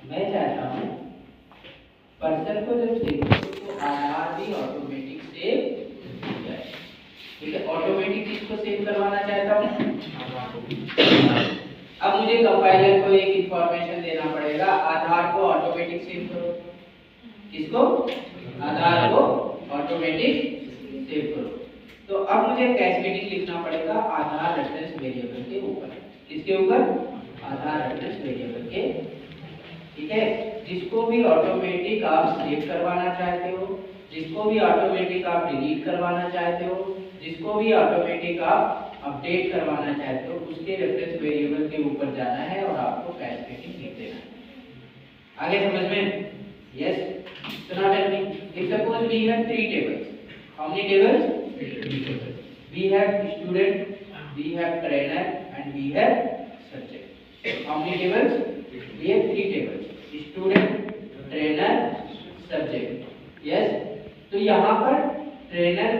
मैं चाहता हूँ पर्सन को जब सेव करो तो आधार भी ऑटोमेटिक सेव हो जाए। ठीक है, ऑटोमेटिक किसको सेव करवाना चाहता हूँ? अब मुझे कंपाइलर को एक इंफॉर्मेशन देना पड़ेगा, आधार को ऑटोमेटिक सेव करो। किसको? आधार को ऑटोमेटिक सेव करो। तो अब मुझे कैस्केडिंग लिखना पड़ेगा आधार रेफरेंस वेरिएबल के ऊपर। किसके ऊपर? आधार रेफरेंस वेरिएबल के। ठीक है, जिसको भी ऑटोमेटिक आप सेव करवाना चाहते हो, जिसको भी ऑटोमेटिक आप डिलीट करवाना चाहते हो, जिसको भी ऑटोमेटिक आप अपडेट करवाना चाहते हो, उसके रेफरेंस वेरिएबल के ऊपर जाना है और आपको कैस्केडिंग लिख देना है। आगे समझ में? Yes. So now tell me, if suppose we have three tables. How many tables? Three tables. We have student, we have trainer, and we have subject. How many tables? We have three tables. Student, trainer, subject. Yes. तो यहाँ पर trainer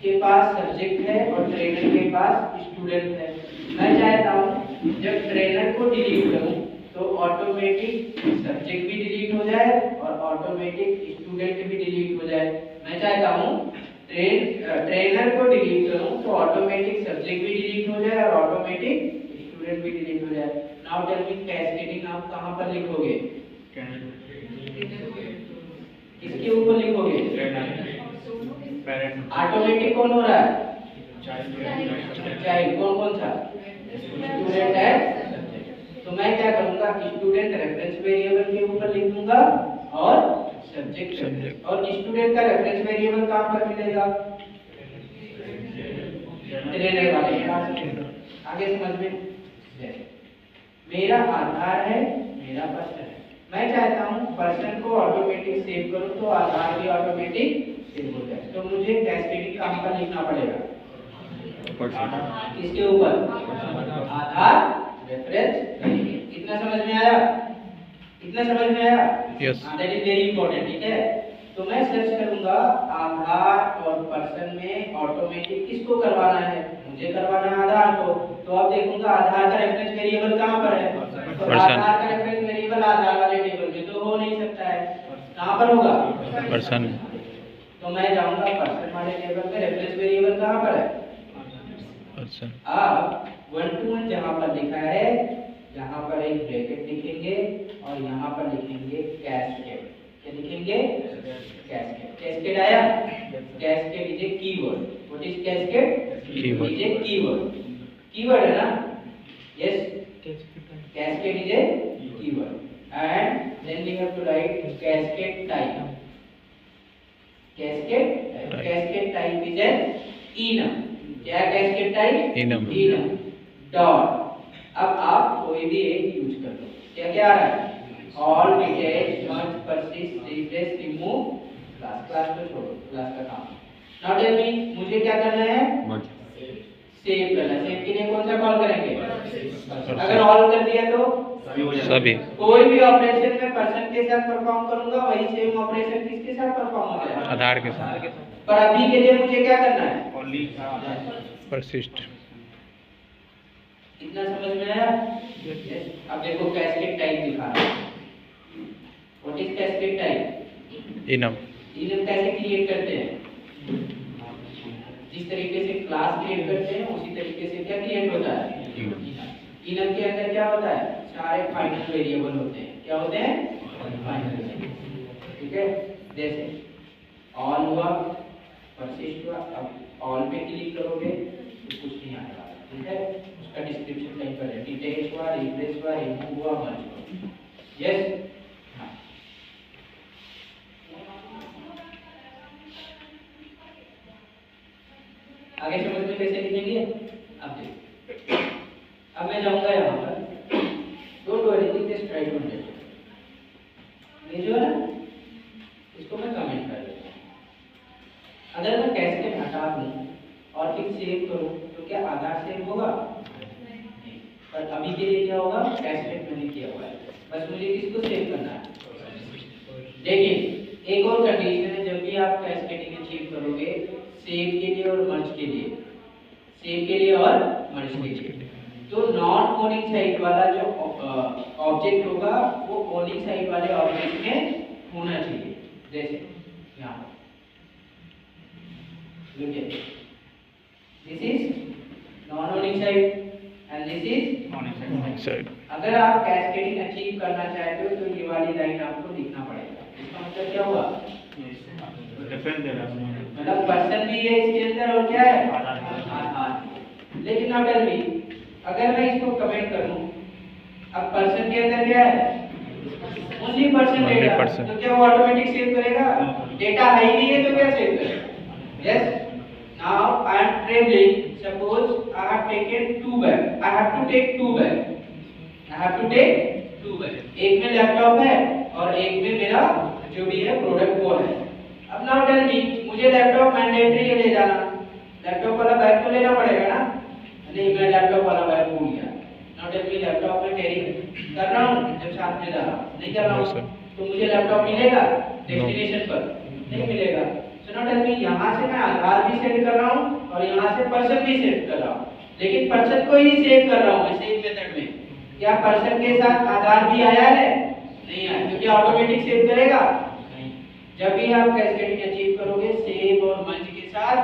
के पास subject है और trainer के पास student है। मैं चाहता हूँ जब ट्रेनर को डिलीट करूँ तो ऑटोमेटिक सब्जेक्ट भी डिलीट हो जाए और ऑटोमेटिक स्टूडेंट भी डिलीट हो जाए। मैं चाहता हूँ ट्रेनर को डिलीट करूँ तो ऑटोमेटिक सब्जेक्ट भी डिलीट हो जाए और ऑटोमेटिक स्टूडेंट भी डिलीट हो जाए। नाउ टेल मी, कैस्केडिंग आप कहाँ पर लिखोगे? किसके ऊपर लिखोगे? ऑटोमेटिक कौन हो रहा है? चाइल्ड। कौन कौन था? स्टूडेंट है। तो मैं क्या करूंगा, स्टूडेंट रेफरेंस वेरिएबल के ऊपर लिख दूंगा और सब्जेक्ट। और स्टूडेंट का रेफरेंस वेरिएबल कहां पर मिलेगा? ट्रेनर वाले पास। आगे समझ में? मेरा आधार है, मेरा पर्सन है। मैं चाहता हूं पर्सन को ऑटोमेटिक सेव करूं तो आधार भी ऑटोमेटिक सेव हो जाए। तो मुझे कैस्केडिंग कहां पर लिखना पड़ेगा? किसके ऊपर? आधार रेफरेंस। कितना समझ में आया? कितना समझ में आया? Yes. That is very important. ठीक है, तो मैं सर्च करूंगा आधार और पर्सन में ऑटोमेटिक किसको करवाना है? मुझे करवाना है आधार को। तो अब देखूंगा आधार का रेफरेंस वेरिएबल कहां पर है? तो आधार का रेफरेंस वेरिएबल आधार वाले टेबल में तो हो नहीं सकता है। कहां पर होगा? पर्सन। तो मैं जाऊंगा पर्सन वाले टेबल में, रेफरेंस वेरिएबल कहां पर है? पर्सन। अब 1 to 1 जहां पर लिखा है, यहाँ पर एक ब्रैकेट लिखेंगे और यहाँ पर लिखेंगे कैस्केड। क्या लिखेंगे? कैस्केड। कैस्केड आया? Cascade is a keyword. What is cascade? Keyword. Is a keyword. Keyword है ना? Yes, cascade is a keyword. And then we have to write cascade type. Cascade type is a enum। क्या cascade type? enum। Dot. अब आप कोई भी एक use कर लो। क्या क्या आ रहा है? All, detach, merge, persist, replace, remove, class. Class को छोड़ो, क्लास का काम। नाउ टेल मी, मुझे क्या करना है? सेव करना है। सेव के लिए कौन सा कॉल करेंगे? अगर ऑल कर दिया तो सभी। कोई भी ऑपरेशन में पर्सन के साथ परफॉर्म करूंगा, वही सेम ऑपरेशन किसके साथ परफॉर्म हो जाएगा? आधार के साथ। पर अभी के लिए मुझे क्या करना है? परसिस्ट। इतना समझ में आया? अब देखो कैस्केड टाइप दिखा रहा है। What is cascade type? enum। enum कैसे क्रिएट करते हैं? जिस तरीके से क्लास क्रिएट करते हैं उसी तरीके से क्या क्रिएट होता है? enum के अंदर क्या होता है? सारे फाइनल वेरिएबल होते हैं। क्या होते हैं? Final variable. ठीक है, जैसे ऑल हुआ, परसिस्ट हुआ। अब ऑल पे क्लिक करोगे तो कुछ नहीं आएगा। ठीक है, उसका डिस्क्रिप्शन कहीं पर है। डिटेच हुआ, रिप्लेस हुआ, रिमूव हुआ, मर्ज हुआ। यस। हाँ, आगे समझ में कैसे लिखेंगे? अब देखो, अब मैं जाऊंगा यहाँ पर। Don't do anything, just try to understand. ये जो है ना, इसको मैं कमेंट कर देता हूँ। अगर मैं कैस्केड हटा दूँ और फिर सेव करूँ तो क्या आधार सेव होगा? नहीं। पर अभी के लिए क्या होगा? कैस्केड मैंने किया हुआ है, बस मुझे किसको सेव करना है? लेकिन एक और कंडीशन है, जब भी आप कैस्केडिंग अचीव करोगे सेव के लिए और मर्ज के लिए, सेव के लिए और मर्ज के लिए, तो नॉन कोडिंग साइट वाला जो ऑब्जेक्ट होगा वो ओनिंग साइड वाले ऑब्जेक्ट में होना चाहिए। जैसे यहाँ this is non owning side and this is owning side. अगर आप कैस्केडिंग अचीव करना चाहते हो तो ये वाली लाइन आपको लिखना पड़ेगा। इसका मतलब क्या हुआ? मतलब पर्सन भी है इसके अंदर और क्या है? आधार। लेकिन नाउ टेल मी, अगर मैं इसको कमेंट करूं, अब पर्सन के अंदर क्या है? ओनली पर्सन रहेगा, तो क्या वो ऑटोमेटिक सेव करेगा? डेटा है ही नहीं है तो क्या सेव करेगा? Yes. Now I am travelling, suppose I have taken 2 bag, I have to take 2 bag, I have to take 2 bag. एक में लैपटॉप है और एक में मेरा जो भी है प्रोडक्ट वो है। अब नाउ टेल मी, मुझे लैपटॉप मैंडेटरी है ले जाना, लैपटॉप वाला बैग तो लेना पड़ेगा ना? नहीं, मैं लैपटॉप वाला बैग भूल गया। नाउ टेल मी, लैपटॉप में कैरी कर रहा हूं जब साथ में जा रहा हूं, नहीं कर रहा हूं तो मुझे लैपटॉप मिलेगा डेस्टिनेशन पर? नहीं मिलेगा। सो नाउ टेल मी, यहां से मैं आधार भी सेट कर रहा हूं और यहां से पर्सन भी सेट कर रहा हूं, लेकिन पर्सन को ही सेव कर रहा हूं मैं सेव मेथड में। क्या पर्सन के साथ आधार भी आया है? नहीं आया, तो क्या ऑटोमेटिक सेव करेगा? नहीं। जब भी आप कैस्केडिंग अचीव करोगे, सेव और मर्ज के साथ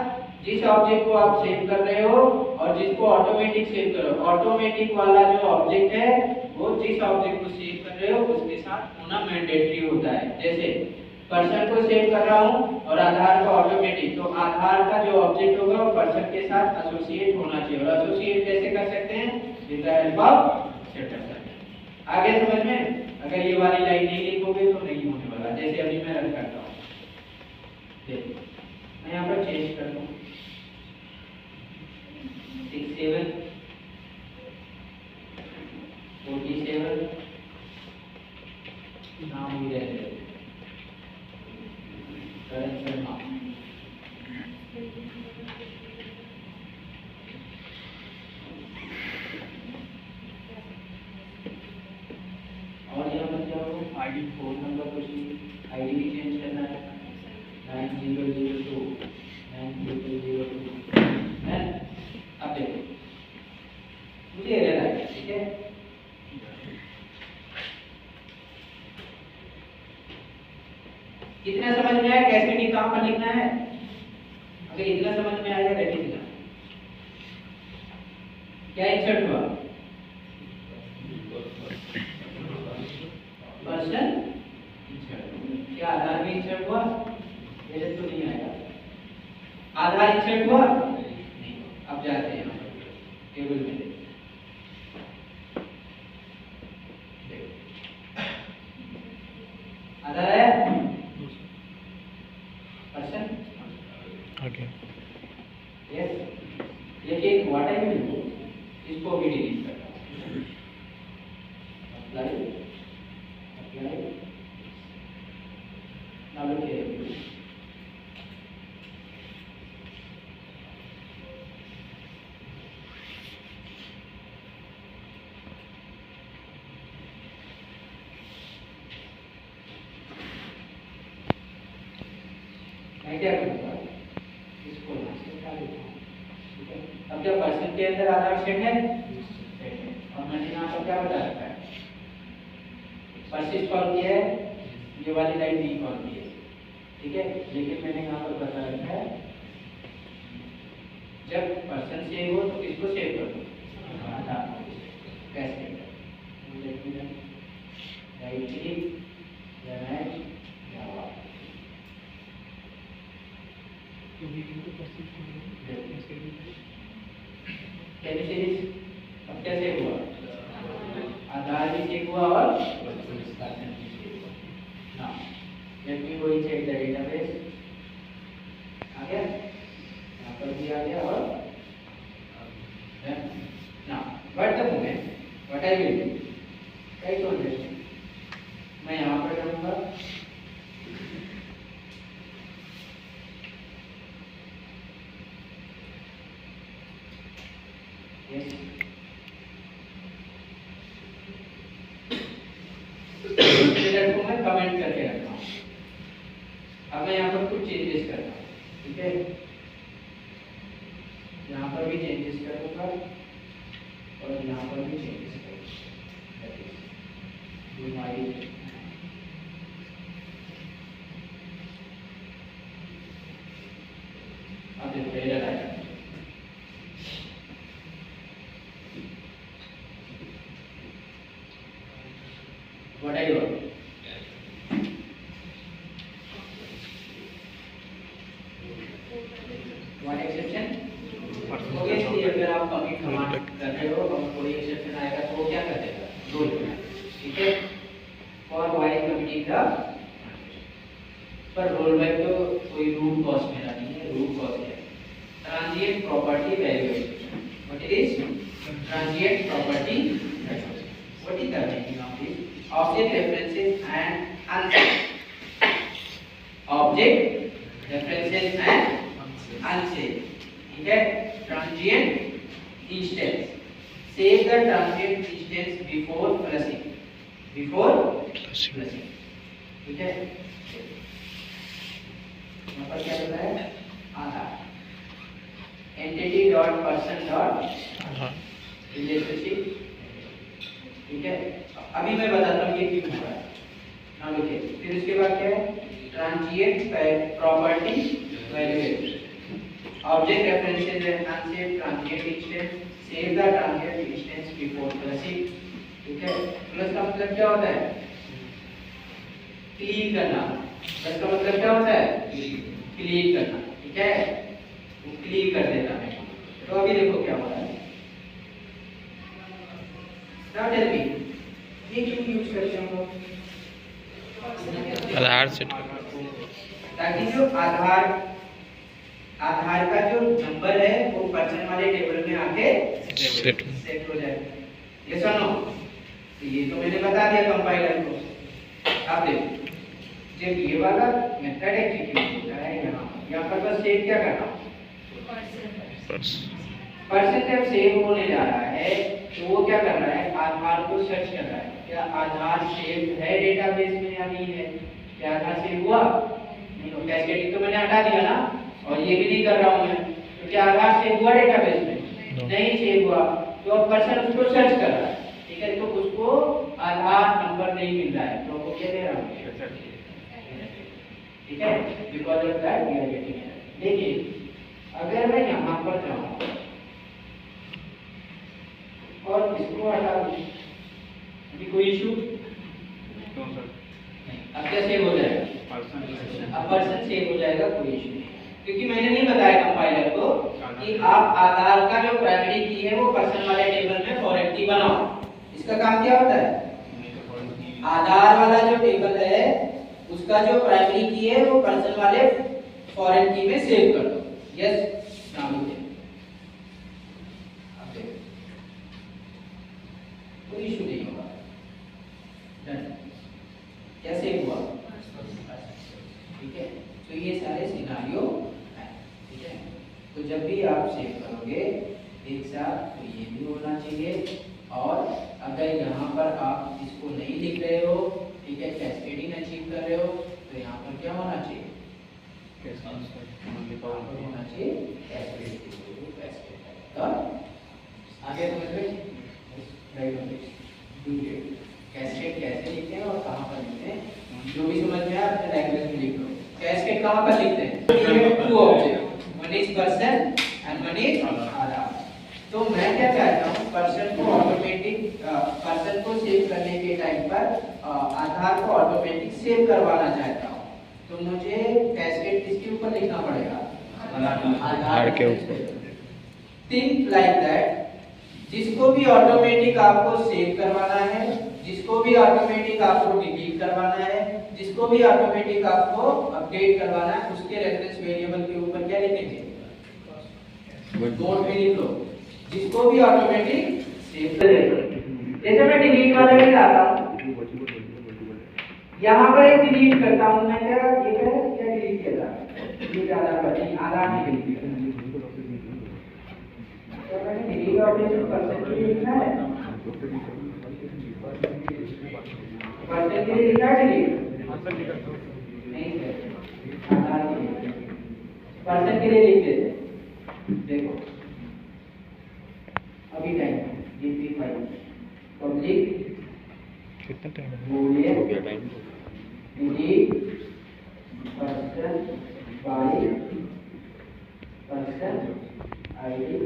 जिस ऑब्जेक्ट को आप सेव कर रहे हो और जिसको ऑटोमेटिक सेव करो, ऑटोमेटिक वाला जो ऑब्जेक्ट है वो जिस ऑब्जेक्ट को सेव कर रहे हो उसके साथ होना मैंडेटरी होता है। जैसे पर्सन को सेव कर रहा हूं और आधार का ऑटोमेटिक, तो आधार का जो ऑब्जेक्ट होगा वो पर्सन के साथ एसोसिएट होना चाहिए। और एसोसिएट कैसे कर सकते हैं? With the help of setup. आगे समझ में? अगर ये वाली लाइन नहीं लिखोगे तो नहीं होने वाला। जैसे अभी मैं रन करता हूं, देखो मैं यहां पर चेंज कर दूं 67 47 नाम ही रहते हैं करण शर्मा। और यहाँ पर क्या हो? आईडी फोन नंबर कुछ आईडी भी चेंज करना है 9002 9002 है। अब देखो मुझे एरर आया, ठीक है? कितना समझ में आया कैस्केडिंग कहां पर लिखना है? अगर इतना समझ में आया दैट इज इनफ। क्या इंसर्ट हुआ? Person insert. क्या आधार में इंसर्ट हुआ? एरर तो नहीं आएगा। आधार इंसर्ट हुआ? नहीं। अब जाते हैं टेबल में, आधार आया, पर्सन ओके। यस। लेकिन व्हाट आई विल डू, इसको भी डिलीट करना। Apply apply. Now look here, मैं क्या करूँगा, इसको यहाँ से हटा देता हूँ, ठीक है? अब क्या पर्सन के अंदर आधार सेट है? और मैंने यहाँ पर क्या बता रखा है? पर्सिस्ट कॉल किया है, ये वाली लाइन नहीं कॉल की है, ठीक है? लेकिन मैंने यहाँ पर बता रखा है जब पर्सन सेव हो तो किसको सेव कर दो? आधार। कैसे? राइट क्लिक या मैच या वापस। अब कैसे हुआ? आधार भी चेक हुआ और पर्सन भी चेक हुआ। Now let me go check the database. आ गया, यहाँ पर भी आ गया। और now what the moment, what I will do, try to understand. मैं यहाँ पर जाऊँगा, को मैं कमेंट करके रखता हूँ। अब मैं यहाँ पर कुछ चेंजेस करता हूँ, ठीक है? यहाँ पर भी चेंजेस करूँगा और यहाँ पर भी चेंजेस करूँगा। अब देखो एरर आएगा। What are you? One exception? Obviously अगर आप कमिट कमांड कर रहे हो और कोई एक्सेप्शन आएगा तो वो क्या कर देगा? रोल करना, ठीक है? For while committing the पर रोल बैक तो कोई रूट कॉस्ट मेरा नहीं है, रूट कॉस्ट है transient property valuation. What it is? Transient property valuation. What is the meaning of this? Object references and unsafe. Object references and unsafe. ठीक है? Transient instance. Save the transient instance before flushing. Before flushing. ठीक है? यहाँ पर क्या होता है? आधार entity dot person dot relationship, ठीक है? अभी मैं बताता हूँ ये क्यों हो रहा है ना, लिखिए। फिर उसके बाद क्या है? Transient property valuation, object references and unsave transient instance, save the transient instance before flushing, ठीक है? प्लस का मतलब क्या होता है? क्लीन करना। प्लस का मतलब क्या होता है? क्लीन करना, ठीक है? वो क्लीन कर देता है। तो अभी देखो क्या हो रहा है। Now tell me, ये क्यों यूज करते हैं हम लोग? आधार सेट ताकि जो आधार का जो नंबर है वो पर्सन वाले टेबल में आके सेट हो जाए। ये सुनो, तो ये तो मैंने बता दिया कंपाइलर को। अब देखो, जब ये वाला मेथड एग्जीक्यूट होता है यहाँ पर बस सेव क्या करना, पर्सन जब सेव होने जा रहा है तो वो क्या कर रहा है? आधार को सर्च कर रहा है, क्या आधार सेव है डेटाबेस में या नहीं है? क्या आधार सेव हुआ? नहीं हो। कैस्केडिंग तो मैंने हटा दिया ना, और ये भी नहीं कर रहा हूँ मैं, तो क्या आधार सेव हुआ डेटाबेस में? नहीं सेव हुआ। तो अब पर्सन उसको सर्च कर रहा है, ठीक है? तो उसको आधार नंबर नहीं मिल रहा है, तो वो क्या दे रहा हूँ, ठीक है? Because of that we are getting error. देखिए अगर मैं यहाँ पर जाऊँ और इसको हटा दूं, अभी कोई इशू नहीं। अब क्या सेव हो जाएगा? अब पर्सन सेव हो जाएगा, कोई इशू नहीं। क्योंकि मैंने नहीं बताया कंपाइलर को कि आप आधार का जो प्राइमरी की है वो पर्सन वाले टेबल में फॉरेन की बनाओ। इसका काम क्या होता है? आधार वाला जो टेबल है उसका जो प्राइमरी की है वो पर्सन वाले फॉरेन की में सेव कर दो। यस, नाउ लिखिए। कोई इशू नहीं होगा। डन। क्या सेव हुआ? ठीक है? तो ये सारे सिनारियो है, ठीक है? तो जब भी आप सेव करोगे एक साथ तो ये भी होना चाहिए, और अगर यहाँ पर आप इसको नहीं लिख रहे हो, ठीक है, कैस्केडिंग अचीव कर रहे हो, तो यहाँ पर क्या होना चाहिए? होना चाहिए कैस्केडिंग। आगे समझ में कैस्केड कैसे लिखते हैं और कहाँ पर लिखते हैं, जो भी समझ में आए अपने लैंग्वेज में लिख लो। कैस्केड कहाँ पर लिखते हैं? Two object, one is person and one is Aadhaar. तो मैं क्या चाहता हूँ, पर्सन को ऑटोमेटिक पर्सन को सेव करने के टाइम पर आधार को ऑटोमेटिक सेव करवाना चाहता हूँ, तो मुझे कैस्केड किसके ऊपर लिखना पड़ेगा? आधार के ऊपर। थिंक लाइक दैट, जिसको भी ऑटोमेटिक आपको सेव करवाना है, जिसको भी ऑटोमेटिक आपको डिलीट करवाना है, जिसको भी ऑटोमेटिक आपको अपडेट करवाना है, उसके रेफरेंस वेरिएबल के ऊपर क्या लिखेंगे? नोट में लिख लो, जिसको भी ऑटोमेटिक सेव करेगा। जैसे मैं डिलीट वाला भी लाता हूँ, यहाँ पर एक डिलीट करता हूँ मैं, क्या डिलीट किया था? ये आधार पर नहीं, आधार नहीं डिलीट किया। तो मैंने डिलीट ऑपरेशन पर्सन के लिए लिखा है, पर्सन के लिए लिखा है डिलीट नहीं सर, आधार के लिए, पर्सन के लिए लिख देते। देखो अभी टाइम GP फाइल पब्लिक कितना टाइम है? बूलियन हो गया time. Indeed person by person ID.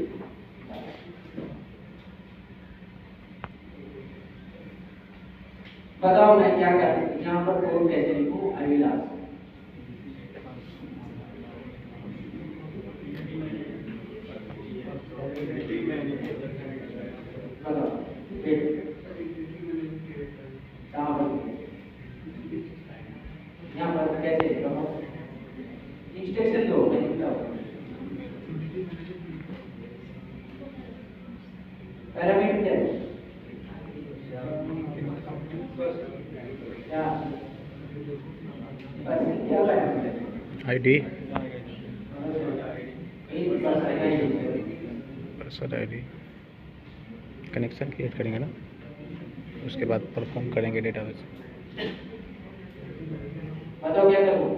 बताओ मैं क्या करूं, यहाँ पर कोड कैसे लिखूं? I will ask. बताओ कहाँ पर यहाँ पर कैसे इंस्ट्रक्शन दो, मैं बताऊँ। पैरामीटर क्या है? क्या पर्सन क्या है? ID, person person ID. Connection create करेंगे ना, उसके बाद परफॉर्म करेंगे डेटाबेस। बताओ क्या करूँ?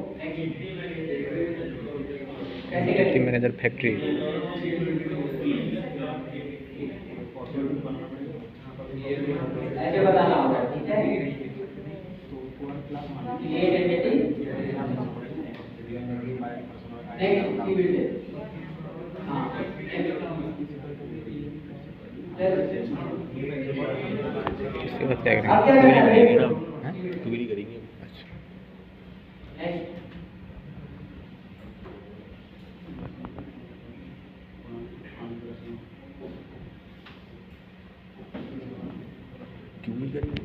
कैसे टीम करें? Manager factory. ऐसे बताना होगा, ठीक है? क्रिएट एंटिटी नेक्स्ट की वीडियो। हाँ इसके बाद क्या अब करेंगे? क्या करना है? क्वेरी करेंगे। अच्छा, नेक्स्ट क्वेरी करेंगे।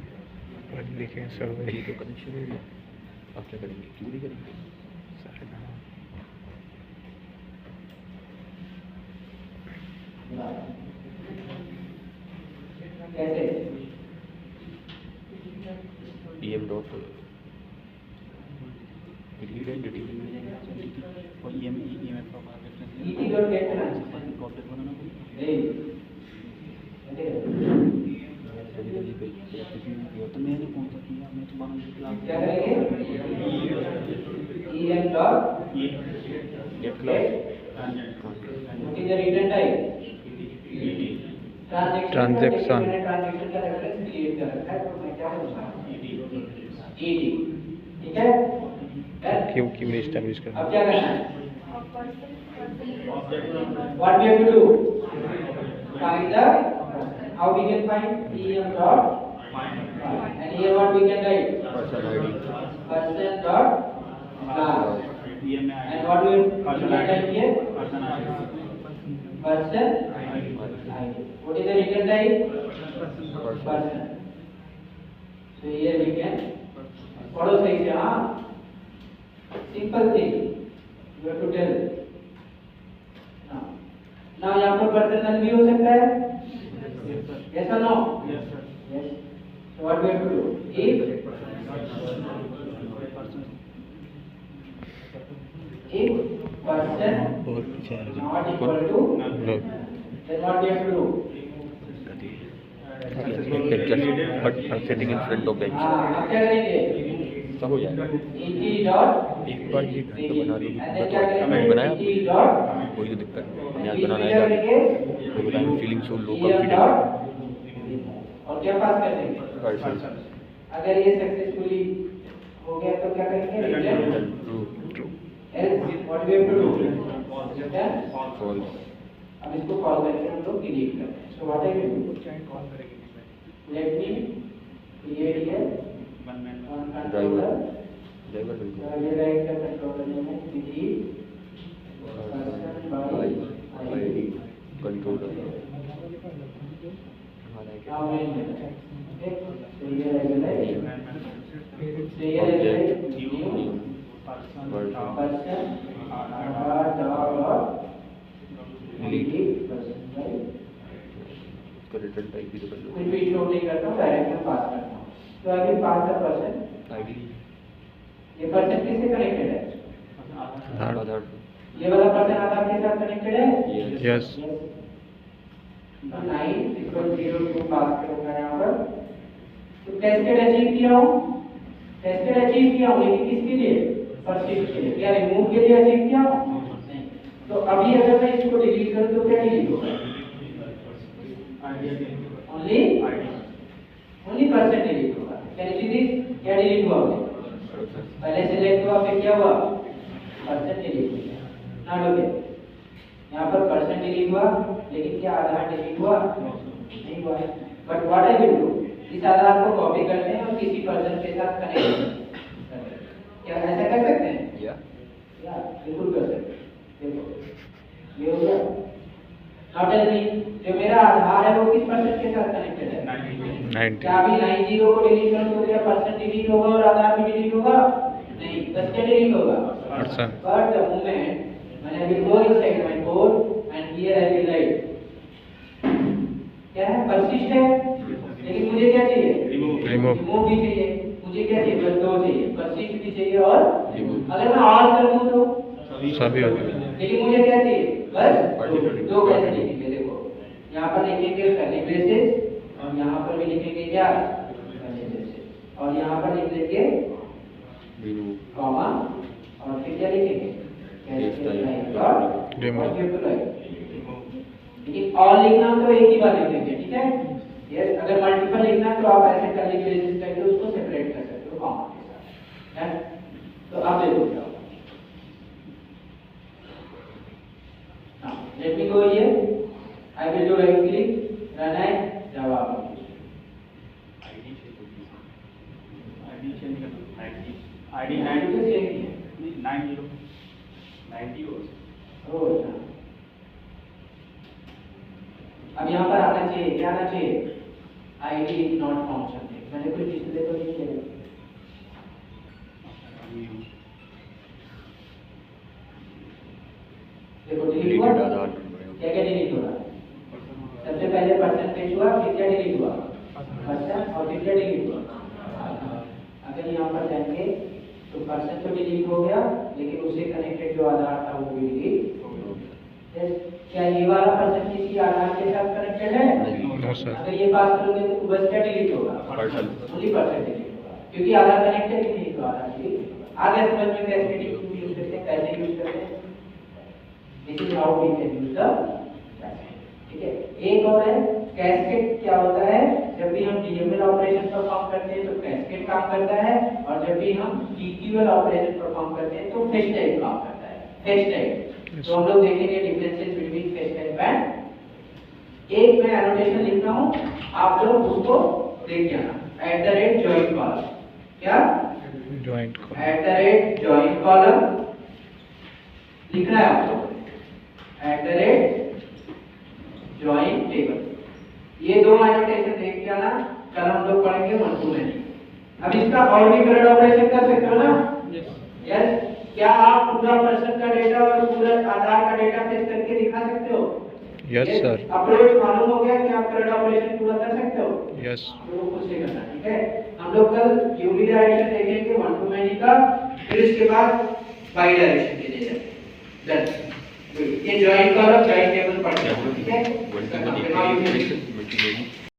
पढ़ लिखे सर्वे। ये तो कनेक्शन हो गया। अब क्या करेंगे? क्वेरी करेंगे। कैसे? em डॉट रीड एंटिटी और emf का रेफरेंस ईटी डॉट गेट ना ऑब्जेक्ट बनाना पड़ेगा। नहीं तो मैंने कौन सा किया? मैं तो बना क्या करेंगे? em dot gate class what is the return type? Transaction. मैंने ट्रांजैक्शन का रेफरेंस क्रिएट कर रखा है, तो मैं क्या करूंगा? ईटी, ठीक है? क्यू क्यू एस्टैब्लिश करना। अब क्या करना है? What we have to do? Find the, how we can find em dot and here what we can write? Person ID Person dot class and what we can write here? Person ID. What is the return type? Person. So here we can follow सही से, हाँ? Simple thing. You have to tell. Now यहाँ पर person भी हो सकता है? Yes or no? Yes. So what we have to do? If person बहुत पीछे आ जाओ। not equal to, लोग then what we have to do? But setting in front of bench हाँ, अब क्या करेंगे? सब हो जाएगा। ET dot एक बार ये घर तो बना लो। and then क्या करेंगे? मैं बनाया ET dot कोई तो दिक्कत नहीं। यहाँ बीच में बनाना क्या है करेंगे? फीलिंग सो लो EM कॉन्फिडेंट dot और क्या पास कर देंगे? पर्सन अगर ये सक्सेसफुली हो गया तो क्या करेंगे? Return true else what we have to do? Return। False अब इसको कॉल करके हम लोग डिलीट करते हैं। So what I will do? Let me create here one controller. Driver So I will write the controller name as delete person by ID. Controller Now we will okay. So here I will write. So here I will write new person dot delete person by उसका return type भी तो कर लो। कुछ भी store नहीं करता हूँ, direct में पास करता हूँ। तो अभी पास द पर्सन, आईडी ये पर्सन किससे कनेक्टेड है? आधार ये वाला पर्सन आधार के साथ कनेक्टेड है? यस। 902 पास करूंगा यहाँ पर। तो कैस्केड अचीव किया हूँ, कैस्केड अचीव किया हूँ, लेकिन किसके लिए? परसिस्ट के लिए। क्या रिमूव के लिए अचीव किया हूँ? नहीं। तो अभी अगर मैं इसको डिलीट करूँ तो क्या डिलीट होगा? ओनली पर्सन डिलीट होगा। Can you see this? क्या डिलीट हुआ? पहले सिलेक्ट हुआ फिर क्या हुआ? परसेंट डिलीट हो गया। ना लोगे यहाँ पर परसेंट डिलीट हुआ, लेकिन क्या आधार डिलीट हुआ? नहीं हुआ है। But what I will do, इस आधार को कॉपी करते हैं और किसी पर्सन के साथ कनेक्ट करते हैं। क्या ऐसा कर सकते हैं? या बिल्कुल कर सकते हैं। देखो ये हो गया। नाउ टेल मी, जो मेरा आधार है वो किस पर्सन के साथ कनेक्टेड है? 90। क्या अभी 90 को डिलीट करूं तो क्या पर्सन डिलीट होगा और आधार भी डिलीट होगा? नहीं, बस क्या डिलीट होगा? Person. But the moment when I will go inside my code and here I will write, क्या है? persist है, लेकिन मुझे क्या चाहिए? remove भी चाहिए। मुझे क्या चाहिए? बस दो चाहिए, persist भी चाहिए और अगर मैं all कर दूं तो सभी हो गए। लेकिन मुझे क्या चाहिए? बस दो कैसे लिखेंगे? देखो यहाँ पर लिखेंगे कर्ली ब्रेसेस और यहाँ पर भी लिखेंगे क्या? कर्ली ब्रेसेस और यहाँ पर लिख देंगे कॉमा और फिर क्या लिखेंगे? लेकिन ऑल लिखना तो एक ही बार लिखेंगे, ठीक है? यस, अगर मल्टीपल लिखना तो आप ऐसे कर्ली ब्रेसेस करके उसको सेपरेट कर सकते हो कॉमा के साथ, है? तो आप देखो क्या होगा। Let me go here. I will do right click, run as Java. ID तो सेम ही है। 90 ओ अच्छा। अब यहाँ पर आना चाहिए, क्या आना चाहिए? ID is not found something। मैंने कुछ डिस्प्ले तो नहीं किया। देखो डिलीट हुआ, क्या क्या डिलीट हो रहा है? सबसे पहले परसेंटेज हुआ, फिर क्या डिलीट हुआ? परसेंट और फिर क्या डिलीट हुआ? अगर यहाँ पर जाएंगे तो परसेंट तो डिलीट हो गया, लेकिन उससे कनेक्टेड जो आधार था वो भी डिलीट हो गया। क्या ये वाला परसेंट किसी आधार के साथ कनेक्टेड है? No sir. अगर ये पास करोगे तो बस क्या डिलीट होगा? ओनली परसेंट डिलीट होगा, क्योंकि आधार कनेक्टेड ही नहीं, तो आधार डिलीट होगा। आगे समझ में कैसे यूज करते हैं, कैसे यूज करते हैं? This is how we can use the cascade, ठीक है? एक और है कैस्केड। क्या होता है? जब भी हम डीएमएल ऑपरेशन परफॉर्म करते हैं तो कैस्केड काम करता है, और जब भी हम टीक्यूएल ऑपरेशन परफॉर्म करते हैं तो फेच टाइप काम करता है। फेच टाइप, तो हम लोग देखेंगे differences between fetch type and. एक मैं एनोटेशन लिख रहा हूं, आप लोग उसको देख जाना। @join कॉलम, क्या? Joint column. @join कॉलम लिखना है आपको। @join टेबल, ये दो एनोटेशन देख के आना। कल हम लोग पढ़ेंगे 1 to many। अब इसका और भी करंट ऑपरेशन कर सकते हो ना? यस। क्या आप पूरा पर्सन का डेटा और पूरा आधार का डेटा फेच करके दिखा सकते हो? Yes sir. अप्रोच मालूम हो गया कि आप करंट ऑपरेशन पूरा कर सकते हो? यस। तो खुद से करना, ठीक है? हम लोग कल यूवी डायरेक्शन देखेंगे 1 to many का, फिर उसके बाद बाई डायरेक्शन के लिए डन। ये जॉइन कॉलम जॉइन टेबल पढ़ते हैं, ठीक है?